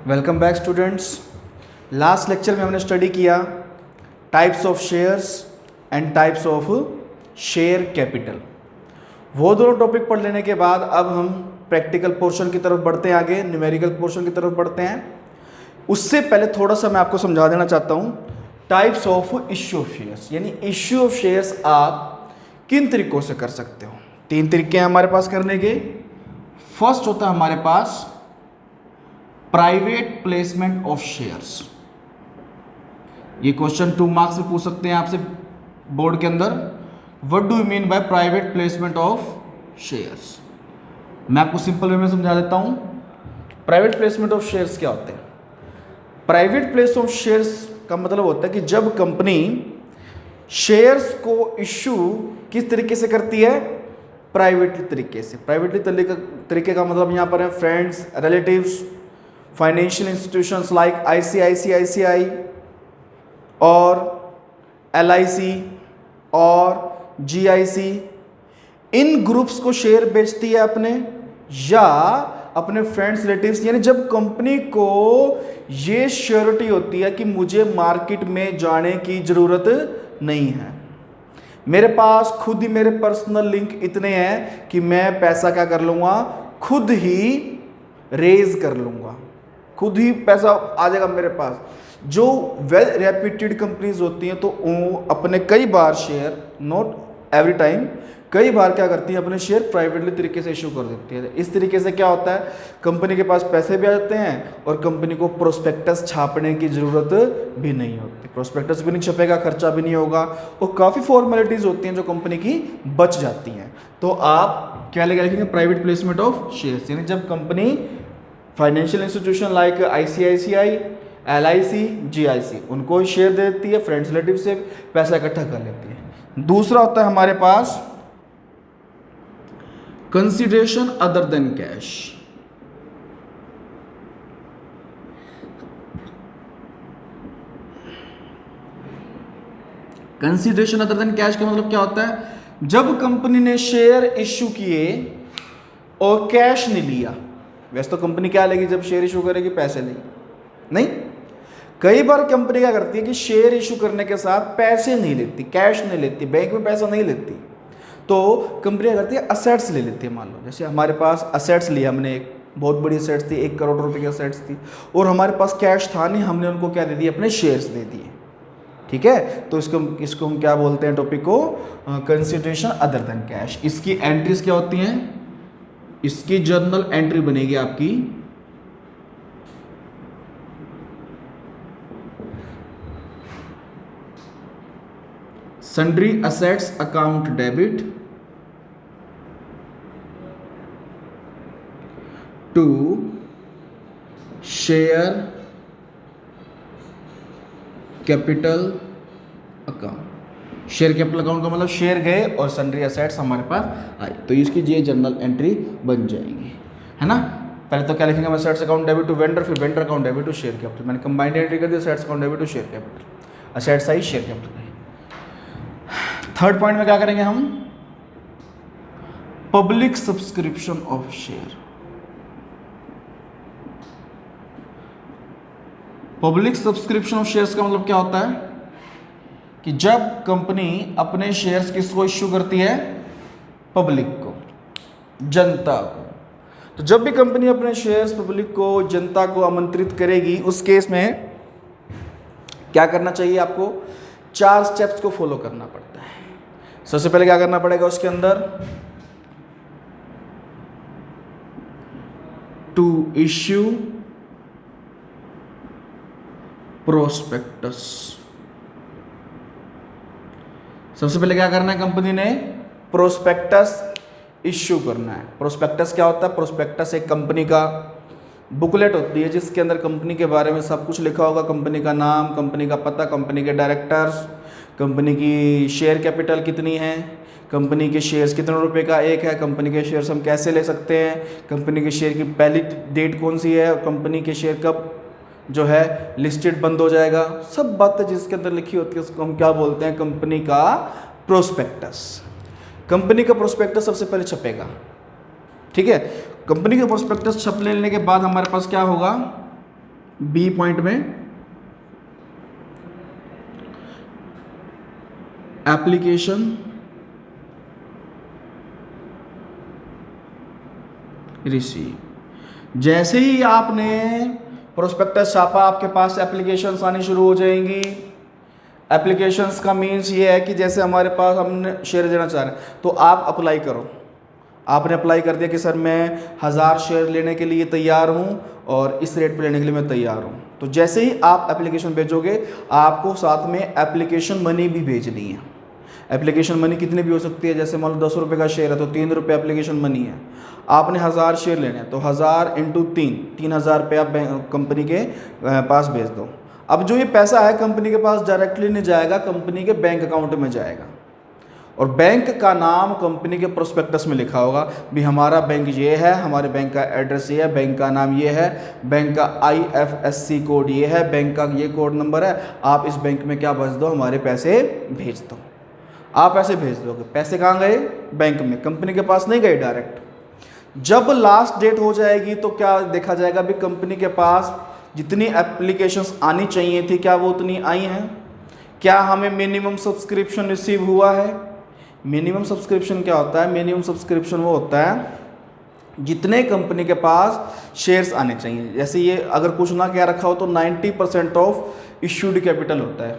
Welcome back students. Last lecture में हमने study किया types of shares and types of share capital. वो दोनों टॉपिक पढ़ लेने के बाद अब हम प्रैक्टिकल पोर्शन की तरफ बढ़ते हैं, आगे न्यूमेरिकल पोर्शन की तरफ बढ़ते हैं। उससे पहले थोड़ा सा मैं आपको समझा देना चाहता हूँ types of issue of shares, यानी इश्यू ऑफ शेयर्स आप किन तरीकों से कर सकते हो। 3 तरीके हैं हमारे पास करने के। फर्स्ट होता है हमारे पास प्राइवेट प्लेसमेंट ऑफ शेयर्स। ये क्वेश्चन 2 मार्क्स में पूछ सकते हैं आपसे बोर्ड के अंदर। What do you mean by private placement of shares. मैं आपको सिंपल वे में समझा देता हूं प्राइवेट प्लेसमेंट ऑफ शेयर्स क्या होते हैं। प्राइवेट प्लेस ऑफ शेयर्स का मतलब होता है कि जब कंपनी शेयर्स को इश्यू किस तरीके से करती है, प्राइवेटली तरीके से। प्राइवेटली तरीके का मतलब यहां पर है friends, relatives, financial institutions like ICICI और LIC और GIC, इन ग्रुप्स को शेयर बेचती है अपने या अपने फ्रेंड्स, रिलेटिव्स। यानी जब कंपनी को ये श्योरिटी होती है कि मुझे मार्केट में जाने की जरूरत नहीं है, मेरे पास खुद ही मेरे पर्सनल लिंक इतने हैं कि मैं पैसा क्या कर लूंगा, खुद ही रेज कर लूंगा, खुद ही पैसा आ जाएगा मेरे पास। जो वेल रेप्यूटेड कंपनीज होती हैं तो वो अपने कई बार शेयर, नॉट एवरी टाइम, कई बार क्या करती हैं, अपने शेयर प्राइवेटली तरीके से इशू कर देती है। इस तरीके से क्या होता है, कंपनी के पास पैसे भी आ जाते हैं और कंपनी को प्रोस्पेक्टस छापने की ज़रूरत भी नहीं होती। प्रोस्पेक्टस भी नहीं छपेगा, खर्चा भी नहीं होगा और काफ़ी फॉर्मेलिटीज़ होती हैं जो कंपनी की बच जाती हैं। तो आप क्या लिखेंगे, प्राइवेट प्लेसमेंट ऑफ शेयर्स, यानी जब company financial institution like ICICI, LIC, GIC उनको शेयर दे देती है, फ्रेंड्स रिलेटिव से पैसा इकट्ठा कर लेती है। दूसरा होता है हमारे पास consideration other than cash. Consideration other than cash का मतलब क्या होता है, जब कंपनी ने शेयर इश्यू किए और कैश नहीं लिया। वैसे तो कंपनी क्या लेगी जब शेयर इशू करेगी, पैसे लेगी नहीं। कई बार कंपनी क्या करती है कि शेयर इशू करने के साथ पैसे नहीं लेती, कैश नहीं लेती, बैंक में पैसा नहीं लेती, तो कंपनी क्या करती है, असेट्स ले लेती है। मान लो जैसे हमारे पास असेट्स लिया हमने, एक बहुत बड़ी असेट्स थी, 1 करोड़ रुपए की असेट्स थी और हमारे पास कैश था नहीं, हमने उनको क्या दे दिया, अपने शेयर्स दे दिए। ठीक है, तो इसको हम क्या बोलते हैं, टॉपिक को कंसिडरेशन अदर देन कैश। इसकी एंट्रीज क्या होती हैं, इसकी जर्नल एंट्री बनेगी आपकी sundry assets account debit to share capital account. Share capital account का मतलब शेयर गए और सन्ड्री असेट्स हमारे पास आए, तो इसकी ये जर्नल एंट्री बन जाएगी, है ना। पहले तो क्या लिखेंगे हम, assets account debit to vendor, फिर vendor account debit to share capital. मैंने कंबाइंड एंट्री कर दी, assets account debit to share capital, assets आई, शेयर कैपिटल आई। थर्ड पॉइंट में क्या करेंगे हम, public subscription of share. Public subscription of shares का मतलब क्या होता है कि जब कंपनी अपने शेयर्स किसको इश्यू करती है, पब्लिक को, जनता को। तो जब भी कंपनी अपने शेयर्स पब्लिक को, जनता को आमंत्रित करेगी, उस केस में क्या करना चाहिए आपको, 4 स्टेप्स को फॉलो करना पड़ता है। सबसे पहले क्या करना पड़ेगा उसके अंदर, टू इश्यू प्रोस्पेक्टस। सबसे पहले क्या करना है, कंपनी ने प्रोस्पेक्टस इश्यू करना है। प्रोस्पेक्टस क्या होता है, प्रोस्पेक्टस एक कंपनी का बुकलेट होती है जिसके अंदर कंपनी के बारे में सब कुछ लिखा होगा, कंपनी का नाम, कंपनी का पता, कंपनी के डायरेक्टर्स, कंपनी की शेयर कैपिटल कितनी है, कंपनी के शेयर्स कितने रुपए का एक है, कंपनी के शेयर्स हम कैसे ले सकते हैं, कंपनी के शेयर की पहली डेट कौन सी है और कंपनी के शेयर कब जो है लिस्टेड बंद हो जाएगा। सब बातें जिसके अंदर लिखी होती है उसको हम क्या बोलते हैं, कंपनी का प्रोस्पेक्टस। कंपनी का प्रोस्पेक्टस सबसे पहले छपेगा, ठीक है। कंपनी का प्रोस्पेक्टस छप लेने के बाद हमारे पास क्या होगा, बी पॉइंट में एप्लीकेशन रिसीव। जैसे ही आपने प्रोस्पेक्टस छापा आपके पास एप्लीकेशंस आनी शुरू हो जाएंगी। एप्लीकेशंस का मीन्स ये है कि जैसे हमारे पास हमने शेयर देना चाह रहे हैं तो आप अप्लाई करो। आपने अप्लाई कर दिया कि सर मैं 1000 शेयर लेने के लिए तैयार हूँ और इस रेट पे लेने के लिए मैं तैयार हूँ। तो जैसे ही आप एप्लीकेशन भेजोगे आपको साथ में एप्लीकेशन मनी भी भेजनी है। एप्लीकेशन मनी कितनी भी हो सकती है, जैसे मान लो 10 रुपये का शेयर है तो 3 रुपये एप्लीकेशन मनी है। आपने 1000 शेयर लेने हैं तो 1000 इंटू 3000 रुपये आप कंपनी के पास भेज दो। अब जो ये पैसा है कंपनी के पास डायरेक्टली नहीं जाएगा, कंपनी के बैंक अकाउंट में जाएगा और बैंक का नाम कंपनी के प्रोस्पेक्टस में लिखा होगा भी हमारा बैंक ये है, हमारे बैंक का एड्रेस ये है, बैंक का नाम ये है, बैंक का IFSC कोड ये है, बैंक का ये कोड नंबर है, आप इस बैंक में क्या भेज दो, हमारे पैसे भेज दो। आप ऐसे भेज दोगे। पैसे कहाँ गए? बैंक में, कंपनी के पास नहीं गए डायरेक्ट। जब लास्ट डेट हो जाएगी तो क्या देखा जाएगा भी कंपनी के पास जितनी एप्लीकेशंस आनी चाहिए थी क्या वो उतनी आई हैं? क्या हमें मिनिमम सब्सक्रिप्शन रिसीव हुआ है? मिनिमम सब्सक्रिप्शन क्या होता है? मिनिमम सब्सक्रिप्शन वो होता है जितने कंपनी के पास शेयर्स आने चाहिए। जैसे ये अगर कुछ ना क्या रखा हो तो 90% ऑफ इश्यूड कैपिटल होता है।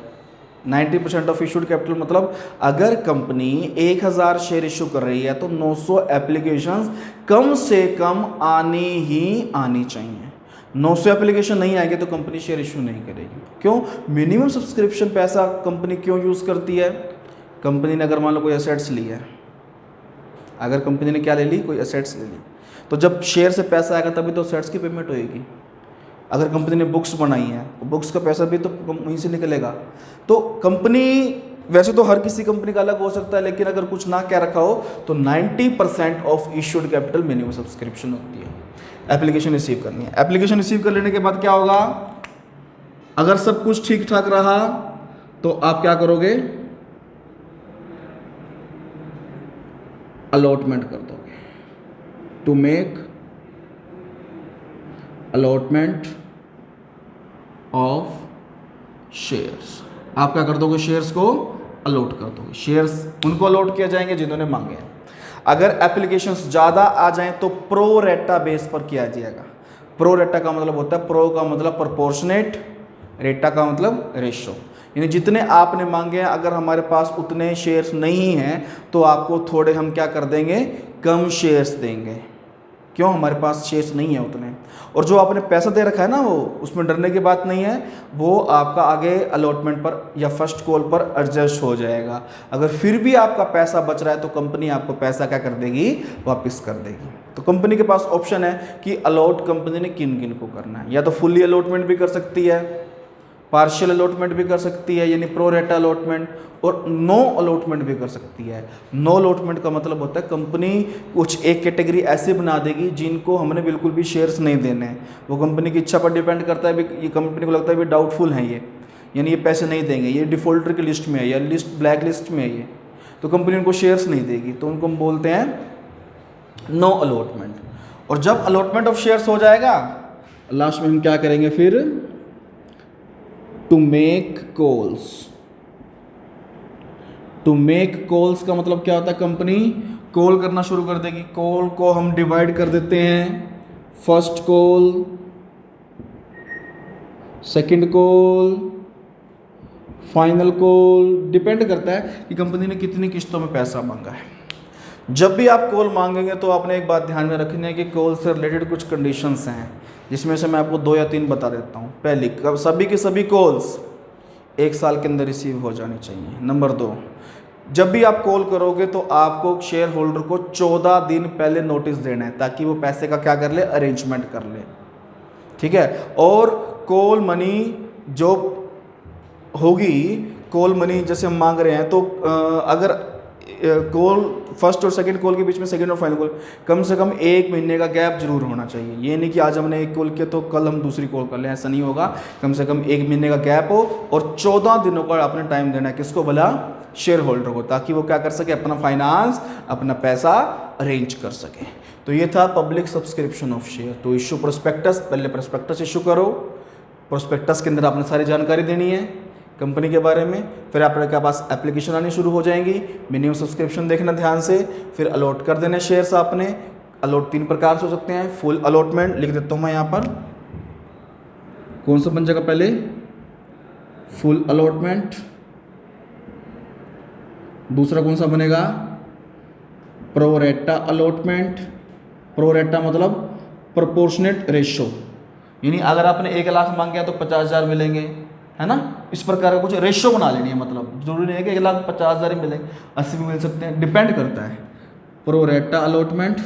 90% ऑफ इशूड कैपिटल मतलब अगर कंपनी 1000 शेयर इशू कर रही है तो 900 एप्लीकेशंस कम से कम आनी ही आनी चाहिए। 900 एप्लीकेशन नहीं आएंगे तो कंपनी शेयर इशू नहीं करेगी। क्यों? मिनिमम सब्सक्रिप्शन पैसा कंपनी क्यों यूज़ करती है? कंपनी ने अगर मान लो कोई एसेट्स ली है, अगर कंपनी ने क्या ले ली, कोई एसेट्स ले ली, तो जब शेयर से पैसा आएगा तभी तो एसेट्स की पेमेंट होएगी। अगर कंपनी ने बुक्स बनाई है तो बुक्स का पैसा भी तो वहीं से निकलेगा। तो कंपनी, वैसे तो हर किसी कंपनी का अलग हो सकता है, लेकिन अगर कुछ ना क्या रखा हो तो 90% of issued capital minimum subscription होती है। एप्लीकेशन रिसीव करनी है। एप्लीकेशन रिसीव कर लेने के बाद क्या होगा? अगर सब कुछ ठीक ठाक रहा तो आप क्या करोगे? अलॉटमेंट कर दोगे। To make allotment of shares, आप क्या कर दोगे? शेयर्स को अलॉट कर दोगे। शेयर्स उनको अलॉट किया जाएंगे जिन्होंने मांगे हैं। अगर एप्लीकेशंस ज़्यादा आ जाएं तो प्रो रेटा बेस पर किया जाएगा। प्रो रेटा का मतलब होता है, प्रो का मतलब प्रोपोर्शनेट, रेटा का मतलब रेशो, यानी जितने आपने मांगे हैं अगर हमारे पास उतने शेयर्स नहीं हैं तो आपको थोड़े हम क्या कर देंगे? कम शेयर्स देंगे। क्यों? हमारे पास शेयर्स नहीं है उतने। और जो आपने पैसा दे रखा है ना, वो उसमें डरने की बात नहीं है, वो आपका आगे अलॉटमेंट पर या फर्स्ट कॉल पर एडजस्ट हो जाएगा। अगर फिर भी आपका पैसा बच रहा है तो कंपनी आपको पैसा क्या कर देगी? वापस कर देगी। तो कंपनी के पास ऑप्शन है कि अलॉट कंपनी ने किन किन को करना है। या तो फुल्ली अलॉटमेंट भी कर सकती है, पार्शियल अलॉटमेंट भी कर सकती है यानी प्रो रेटा अलॉटमेंट, और नो अलॉटमेंट भी कर सकती है। नो अलॉटमेंट का मतलब होता है कंपनी कुछ एक कैटेगरी ऐसे बना देगी जिनको हमने बिल्कुल भी शेयर्स नहीं देने हैं। वो कंपनी की इच्छा पर डिपेंड करता है, ये कंपनी को लगता है भी डाउटफुल है ये, यानी ये पैसे नहीं देंगे, ये डिफॉल्टर की लिस्ट में है या लिस्ट ब्लैक लिस्ट में है ये, तो कंपनी उनको शेयर्स नहीं देगी, तो उनको हम बोलते हैं नो अलॉटमेंट। और जब अलॉटमेंट ऑफ शेयर्स हो जाएगा लास्ट में हम क्या करेंगे फिर? To make calls. To make calls का मतलब क्या होता है? कंपनी कॉल करना शुरू कर देगी। कॉल को हम डिवाइड कर देते हैं, first call, second call, final call. Depend करता है कि कंपनी ने कितनी किस्तों में पैसा मांगा है। जब भी आप कॉल मांगेंगे तो आपने एक बात ध्यान में रखनी है कि कॉल से रिलेटेड कुछ कंडीशंस हैं, जिसमें से मैं आपको 2 या 3 बता देता हूँ। पहली, सभी की सभी कॉल्स 1 साल के अंदर रिसीव हो जानी चाहिए। नंबर 2, जब भी आप कॉल करोगे तो आपको शेयर होल्डर को 14 दिन पहले नोटिस देना है ताकि वो पैसे का क्या कर ले? अरेंजमेंट कर ले। ठीक है। और कॉल मनी जो होगी, कॉल मनी जैसे हम मांग रहे हैं तो अगर कॉल फर्स्ट और सेकंड कॉल के बीच में सेकंड और फाइनल कॉल कम से कम 1 महीने का गैप जरूर होना चाहिए। ये नहीं कि आज हमने एक कॉल किया तो कल हम दूसरी कॉल कर लें, ऐसा नहीं होगा। कम से कम 1 महीने का गैप हो और 14 दिनों का आपने टाइम देना है। किसको बोला? शेयर होल्डर को, ताकि वो क्या कर सके? अपना फाइनेंस, अपना पैसा अरेंज कर सके। तो ये था पब्लिक सब्सक्रिप्शन ऑफ शेयर। तो इशू प्रोस्पेक्टस, पहले प्रोस्पेक्टस इशू करो, प्रोस्पेक्टस के अंदर आपने सारी जानकारी देनी है कंपनी के बारे में। फिर आपके पास एप्लीकेशन आनी शुरू हो जाएंगी, मिनिमम सब्सक्रिप्शन देखना ध्यान से, फिर अलॉट कर देने शेयर्स आपने। अलॉट 3 प्रकार से हो सकते हैं, फुल अलॉटमेंट लिख देता हूँ मैं यहाँ पर, कौन सा बन जाएगा पहले, फुल अलॉटमेंट। दूसरा कौन सा बनेगा, प्रोरेटा अलॉटमेंट। प्रोरेटा मतलब प्रोपोर्शनेट रेशो, यानी अगर आपने 1 लाख मांगे तो 50,000 मिलेंगे, है ना। इस प्रकार का कुछ रेशो बना लेनी है, मतलब जरूरी नहीं है कि 1,50,000 ही मिलेंगे, 80 भी मिल सकते हैं, डिपेंड करता है। Pro rata allotment.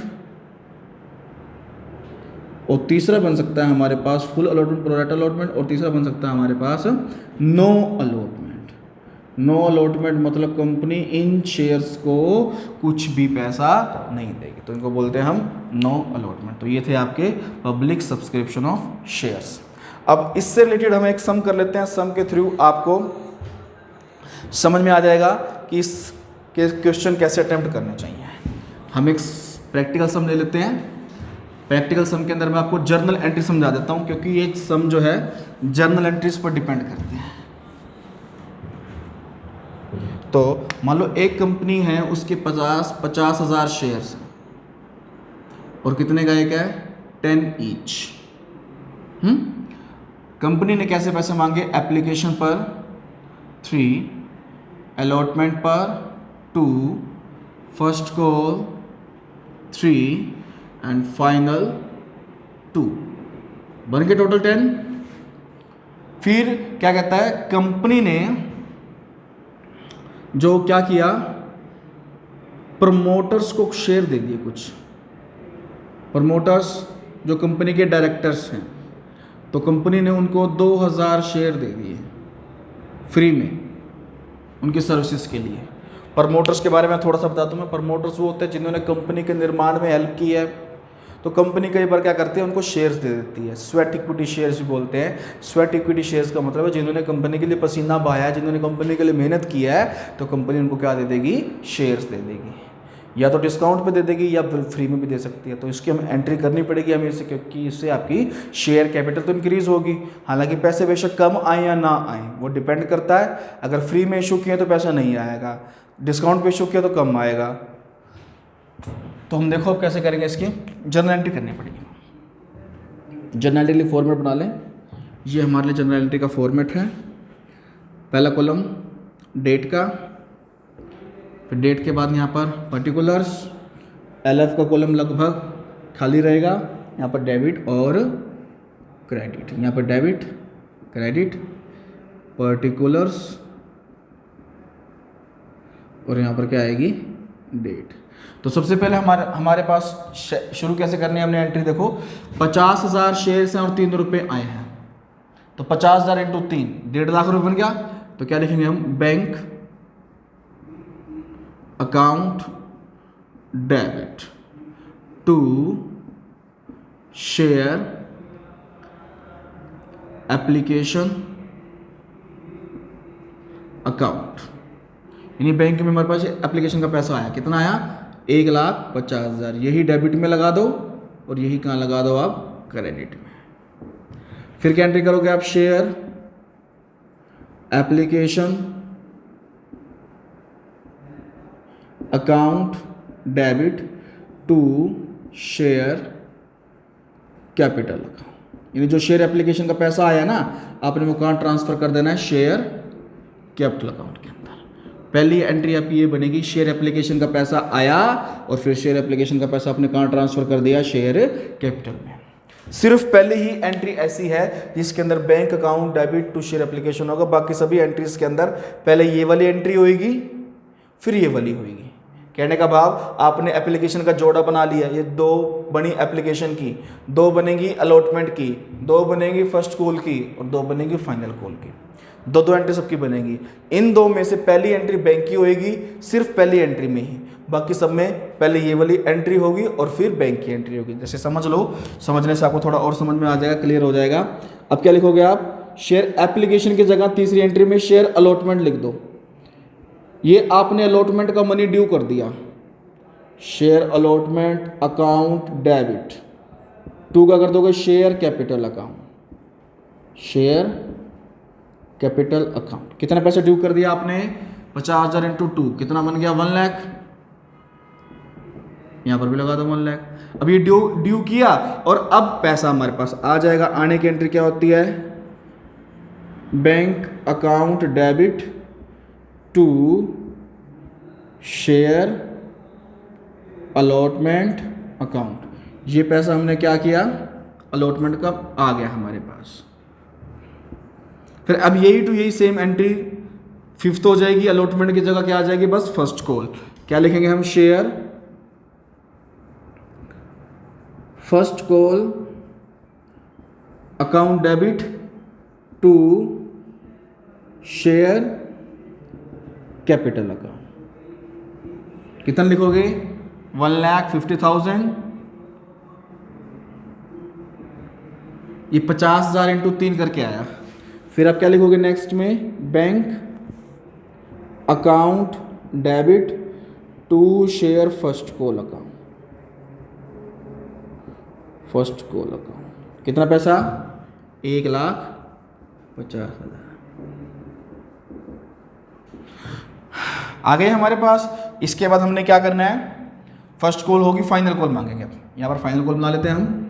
और तीसरा बन सकता है हमारे पास फुल अलॉटमेंट, प्रोरेटा अलॉटमेंट। और तीसरा बन सकता है हमारे पास नो अलॉटमेंट। नो अलॉटमेंट मतलब कंपनी इन शेयर्स को कुछ भी पैसा नहीं देगी, तो इनको बोलते हैं हम नो अलॉटमेंट। तो ये थे आपके पब्लिक सब्सक्रिप्शन ऑफ शेयर्स। अब इससे रिलेटेड हम एक सम कर लेते हैं, सम के थ्रू आपको समझ में आ जाएगा कि इस क्वेश्चन कैसे अटेम्प्ट करने चाहिए। हम एक प्रैक्टिकल सम ले लेते हैं। प्रैक्टिकल सम के अंदर मैं आपको जर्नल एंट्री समझा देता हूँ, क्योंकि ये सम जो है जर्नल एंट्रीज पर डिपेंड करते हैं। तो मान लो एक कंपनी है, उसके 50,000 शेयर्स हैं, और कितने का एक है, 10 ईच। कंपनी ने कैसे पैसे मांगे, एप्लीकेशन पर 3, अलॉटमेंट पर 2, फर्स्ट कॉल 3 एंड फाइनल 2, बन के टोटल 10। फिर क्या कहता है, कंपनी ने जो क्या किया, प्रमोटर्स को शेयर दे दिए कुछ। प्रमोटर्स जो कंपनी के डायरेक्टर्स हैं, तो कंपनी ने उनको 2,000 शेयर दे दिए फ्री में उनकी सर्विसेज के लिए। प्रमोटर्स के बारे में थोड़ा सा बताता हूँ मैं। प्रमोटर्स वो होते हैं जिन्होंने कंपनी के निर्माण में हेल्प की है। तो कंपनी कई बार क्या करती है, उनको शेयर्स दे देती है, स्वेट इक्विटी शेयर्स भी बोलते हैं। स्वेट इक्विटी शेयर्स का मतलब है जिन्होंने कंपनी के लिए पसीना बहाया है, जिन्होंने कंपनी के लिए मेहनत की है, तो कंपनी उनको क्या दे देगी, शेयर्स दे देगी। या तो डिस्काउंट पे दे देगी या फ्री में भी दे सकती है। तो इसकी हम एंट्री करनी पड़ेगी हमें इससे, क्योंकि इससे आपकी शेयर कैपिटल तो इंक्रीज होगी। हालांकि पैसे बेशक कम आए या ना आए, वो डिपेंड करता है। अगर फ्री में इशू किए तो पैसा नहीं आएगा, डिस्काउंट पे इशू किया तो कम आएगा। तो हम देखो अब कैसे करेंगे, इसकी जर्नल एंट्री करनी पड़ेगी। जर्नल एंट्री के लिए फॉर्मेट बना लें। ये हमारे लिए जर्नल एंट्री का फॉर्मेट है। पहला कॉलम डेट का, फिर डेट के बाद यहाँ पर पर्टिकुलर्स, LF का कॉलम लगभग खाली रहेगा। यहाँ पर डेबिट और क्रेडिट, यहाँ पर डेबिट क्रेडिट पर्टिकुलर्स, और यहाँ पर क्या आएगी, डेट। तो सबसे पहले हमारे पास शुरू कैसे करनी है हमने एंट्री, देखो 50,000 शेयर्स हैं और 3 रुपये आए हैं, तो 50,000 इंटू 3, 1.5 लाख रुपये बन गया। तो क्या लिखेंगे हम, bank account debit to share application account. यानी बैंक में हमारे पास एप्लीकेशन का पैसा आया, कितना आया, 1,50,000। यही डेबिट में लगा दो और यही कहाँ लगा दो आप, क्रेडिट में। फिर क्या एंट्री करोगे आप, share application account debit to share capital account. यानी जो शेयर एप्लीकेशन का पैसा आया ना, आपने वो कहाँ ट्रांसफर कर देना है, शेयर कैपिटल अकाउंट के अंदर। पहली एंट्री आपकी ये बनेगी, शेयर एप्लीकेशन का पैसा आया और फिर शेयर एप्लीकेशन का पैसा आपने कहाँ ट्रांसफर कर दिया, शेयर कैपिटल में। सिर्फ पहली ही एंट्री ऐसी है जिसके अंदर bank account debit to share application होगा। बाकी सभी एंट्रीज के अंदर पहले ये वाली एंट्री होगी, फिर ये वाली होगी। कहने का भाव, आपने एप्लीकेशन का जोड़ा बना लिया, ये 2 बनी एप्लीकेशन की, 2 बनेगी अलॉटमेंट की, 2 बनेगी फर्स्ट कॉल की और 2 बनेगी फाइनल कॉल की। 2 एंट्री सबकी बनेगी। इन 2 में से पहली एंट्री बैंक की होगी, सिर्फ पहली एंट्री में ही। बाकी सब में पहले ये वाली एंट्री होगी और फिर बैंक की एंट्री होगी। जैसे समझ लो, समझने से आपको थोड़ा और समझ में आ जाएगा, क्लियर हो जाएगा। अब क्या लिखोगे आप, शेयर एप्लीकेशन की जगह तीसरी एंट्री में शेयर अलॉटमेंट लिख दो। ये आपने अलॉटमेंट का मनी ड्यू कर दिया, share allotment account debit to का कर दोगे share capital account. Share capital account. कितना पैसा ड्यू कर दिया आपने? 50,000 इंटू 2 कितना बन गया? 1 लाख। यहां पर भी लगा दो 1 लाख। अब ये ड्यू किया और अब पैसा हमारे पास आ जाएगा। आने की एंट्री क्या होती है? Bank account debit to share allotment account. ये पैसा हमने क्या किया? अलॉटमेंट का आ गया हमारे पास। फिर अब यही टू यही सेम एंट्री फिफ्थ हो जाएगी। अलॉटमेंट की जगह क्या आ जाएगी? बस फर्स्ट कॉल। क्या लिखेंगे हम? Share first call account debit to share capital account. कितना लिखोगे? 1,50,000। ये 50,000 इंटू 3 करके आया। फिर आप क्या लिखोगे नेक्स्ट में? Bank account debit to share first call account. First call account कितना पैसा? 1,50,000 आ गए हमारे पास। इसके बाद हमने क्या करना है? फर्स्ट कॉल होगी, फाइनल कॉल मांगेंगे। अब यहां पर फाइनल कॉल बना लेते हैं हम।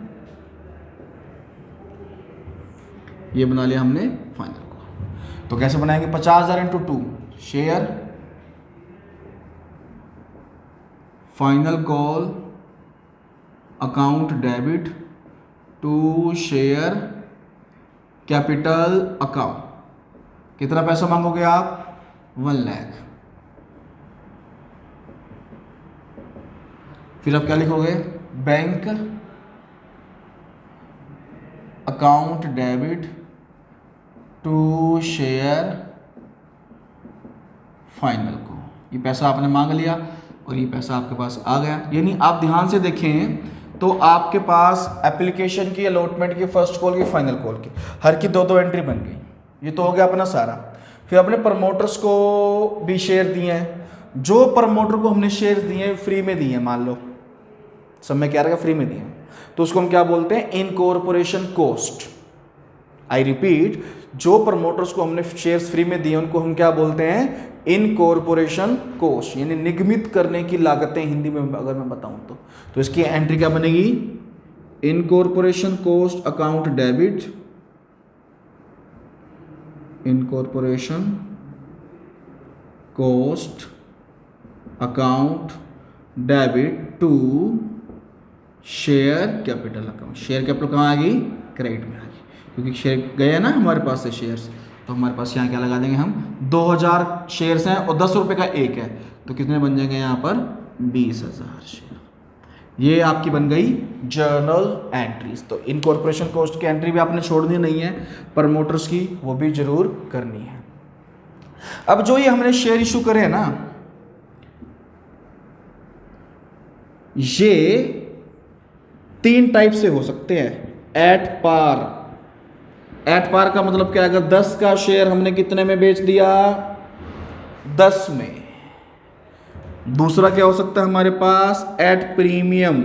ये बना लिया हमने फाइनल कॉल। तो कैसे बनाएंगे? 50,000 into 2 share final call account debit to share capital account. कितना पैसा मांगोगे आप? 1 लाख। फिर आप क्या लिखोगे? Bank account debit to share final को। ये पैसा आपने मांग लिया और ये पैसा आपके पास आ गया। यानी आप ध्यान से देखें तो आपके पास एप्लीकेशन की, अलॉटमेंट की, फर्स्ट कॉल की, फाइनल कॉल की, हर की 2-2 एंट्री बन गई। ये तो हो गया अपना सारा। फिर अपने प्रमोटर्स को भी शेयर दिए हैं। जो प्रमोटर को हमने शेयर दिए हैं फ्री में दिए हैं, मान लो सब में क्या रहेगा? फ्री में दिए हैं, तो उसको हम क्या बोलते हैं? Incorporation cost. आई रिपीट, जो प्रमोटर्स को हमने शेयर्स फ्री में दिए उनको हम क्या बोलते हैं? इनकॉर्पोरेशन कॉस्ट, यानी निगमित करने की लागतें हिंदी में अगर मैं बताऊं तो इसकी एंट्री क्या बनेगी? Incorporation cost account debit, incorporation cost account debit to share capital account. Share capital कहाँ आ गई? क्रेडिट में आ गई, क्योंकि शेयर गए ना हमारे पास से शेयर्स। तो हमारे पास यहाँ क्या लगा देंगे हम? 2,000 शेयर्स हैं और 10 रुपये का एक है, तो कितने बन जाएंगे यहाँ पर? 20,000 शेयर। ये आपकी बन गई जर्नल एंट्रीज। तो इनकॉर्पोरेशन कॉस्ट की एंट्री भी आपने छोड़नी नहीं है, प्रमोटर्स की वो भी जरूर करनी है। अब जो ये हमने शेयर इशू करे हैं ना, ये 3 टाइप से हो सकते हैं। At par. एट पार का मतलब क्या है? अगर 10 का शेयर हमने कितने में बेच दिया? 10 में। दूसरा क्या हो सकता है हमारे पास? At premium.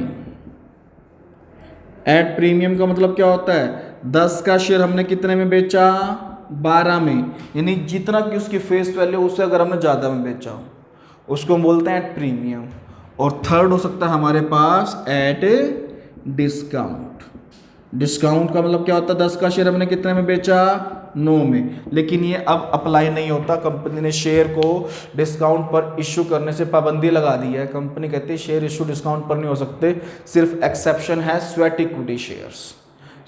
एट प्रीमियम का मतलब क्या होता है? 10 का शेयर हमने कितने में बेचा? 12 में। यानी जितना कि उसकी फेस वैल्यू उससे अगर हमने ज़्यादा में बेचा हो उसको हम बोलते हैं एट प्रीमियम। और थर्ड हो सकता है हमारे पास एट डिस्काउंट। डिस्काउंट का मतलब क्या होता है? 10 का शेयर हमने कितने में बेचा? 9 में। लेकिन ये अब अप्लाई नहीं होता। कंपनी ने शेयर को डिस्काउंट पर इश्यू करने से पाबंदी लगा दी है। कंपनी कहती है शेयर इशू डिस्काउंट पर नहीं हो सकते। सिर्फ एक्सेप्शन है sweat equity shares.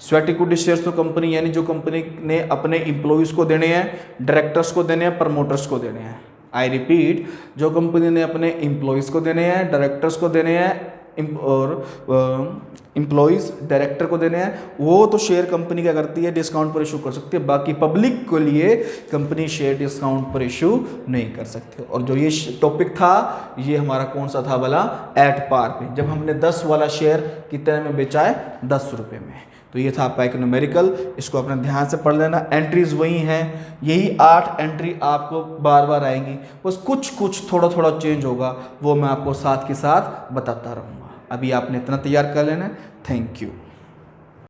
Sweat equity shares तो कंपनी, यानी जो कंपनी ने अपने एम्प्लॉइज़ को देने हैं, डायरेक्टर्स को देने हैं, प्रमोटर्स को देने हैं। आई रिपीट, जो कंपनी ने अपने एम्प्लॉइज़ को देने हैं, डायरेक्टर्स को देने हैं और एम्प्लॉइज़ डायरेक्टर को देने हैं, वो तो शेयर कंपनी क्या करती है? डिस्काउंट पर इशू कर सकती है। बाकी पब्लिक के लिए कंपनी शेयर डिस्काउंट पर इशू नहीं कर सकती। और जो ये टॉपिक था ये हमारा कौन सा था वाला? एट पार पे। जब हमने 10 वाला शेयर कितने में बेचा है? 10 रुपये में। तो ये था आपका एक न्यूमेरिकल। इसको अपने ध्यान से पढ़ लेना। एंट्रीज वही हैं, यही 8 एंट्री आपको बार बार आएंगी, बस कुछ थोड़ा थोड़ा चेंज होगा, वो मैं आपको साथ के साथ बताता रहूँगा। अभी आपने इतना तैयार कर लेना है। Thank you.